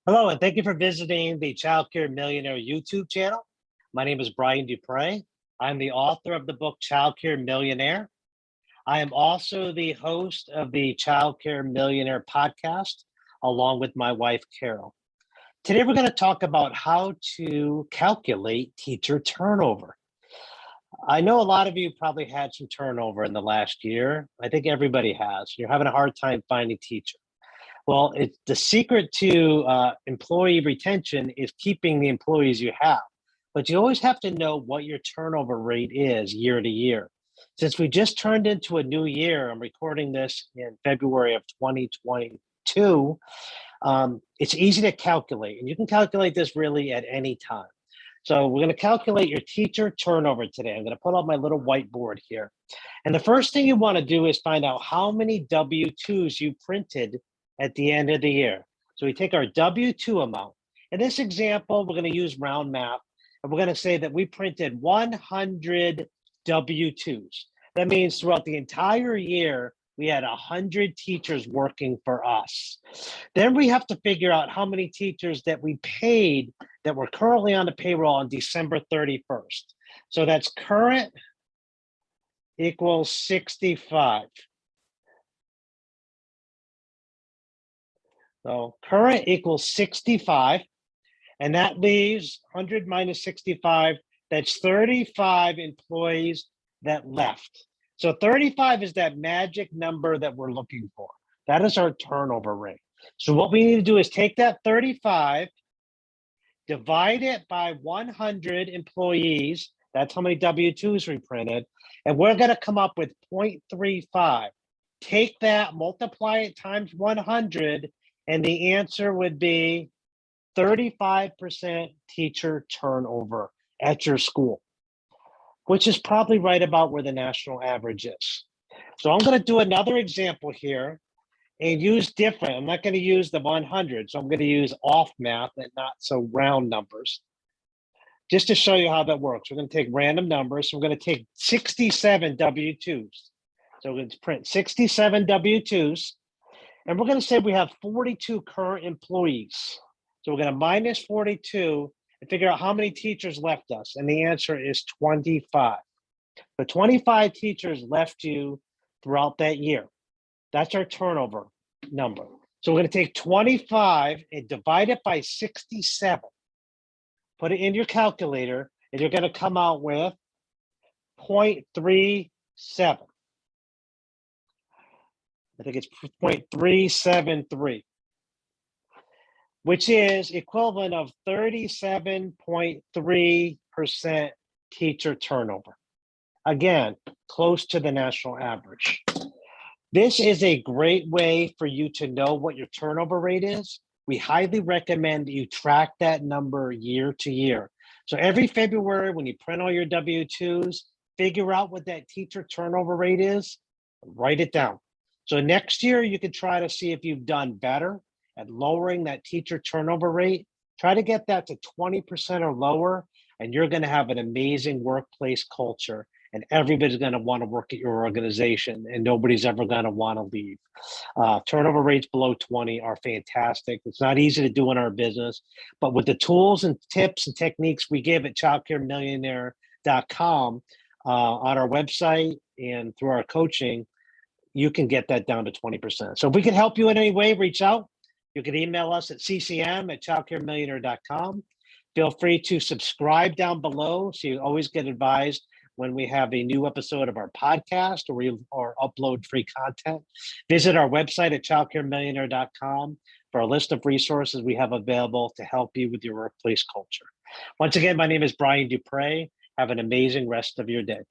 Hello, and thank you for visiting the Child Care Millionaire YouTube channel. My name is Brian Duprey. I'm the author of the book Child Care Millionaire. I am also the host of the Child Care Millionaire Podcast, along with my wife, Carol. Today, we're going to talk about how to calculate teacher turnover. I know a lot of you probably had some turnover in the last year. I think everybody has. You're having a hard time finding teachers. Well, it's the secret to employee retention is keeping the employees you have. But you always have to know what your turnover rate is year to year. Since we just turned into a new year, I'm recording this in February of 2022, it's easy to calculate. And you can calculate this really at any time. So we're going to calculate your teacher turnover today. I'm going to put up my little whiteboard here. And the first thing you want to do is find out how many W-2s you printed at the end of the year. So we take our W-2 amount. In this example, we're going to use round math, and we're going to say that we printed 100 W-2s. That means throughout the entire year, we had 100 teachers working for us. Then we have to figure out how many teachers that we paid that were currently on the payroll on December 31st. So that's current equals 65. So current equals 65, and that leaves 100 minus 65, that's 35 employees that left. So 35 is that magic number that we're looking for. That is our turnover rate. So what we need to do is take that 35, divide it by 100 employees, that's how many W-2s we printed, and we're gonna come up with 0.35. Take that, multiply it times 100, and the answer would be 35% teacher turnover at your school, which is probably right about where the national average is. So I'm going to do another example here and use different. I'm not going to use the 100. So I'm going to use off math and not so round numbers. Just to show you how that works, we're going to take random numbers. So we're going to take 67 W-2s. So we're going to print 67 W-2s. And we're going to say we have 42 current employees. So we're going to minus 42 and figure out how many teachers left us. And the answer is 25. The 25 teachers left you throughout that year. That's our turnover number. So we're going to take 25 and divide it by 67. Put it in your calculator, and you're going to come out with 0.37. I think it's 0.373, which is equivalent of 37.3% teacher turnover. Again, close to the national average. This is a great way for you to know what your turnover rate is. We highly recommend that you track that number year to year. So every February, when you print all your W-2s, figure out what that teacher turnover rate is, write it down. So next year, you can try to see if you've done better at lowering that teacher turnover rate. Try to get that to 20% or lower, and you're going to have an amazing workplace culture, and everybody's going to want to work at your organization, and nobody's ever going to want to leave. Turnover rates below 20 are fantastic. It's not easy to do in our business, but with the tools and tips and techniques we give at childcaremillionaire.com on our website and through our coaching, you can get that down to 20%. So if we can help you in any way, reach out. You can email us at ccm@childcaremillionaire.com. Feel free to subscribe down below so you always get advised when we have a new episode of our podcast or upload free content. Visit our website at childcaremillionaire.com for a list of resources we have available to help you with your workplace culture. Once again, my name is Brian Duprey. Have an amazing rest of your day.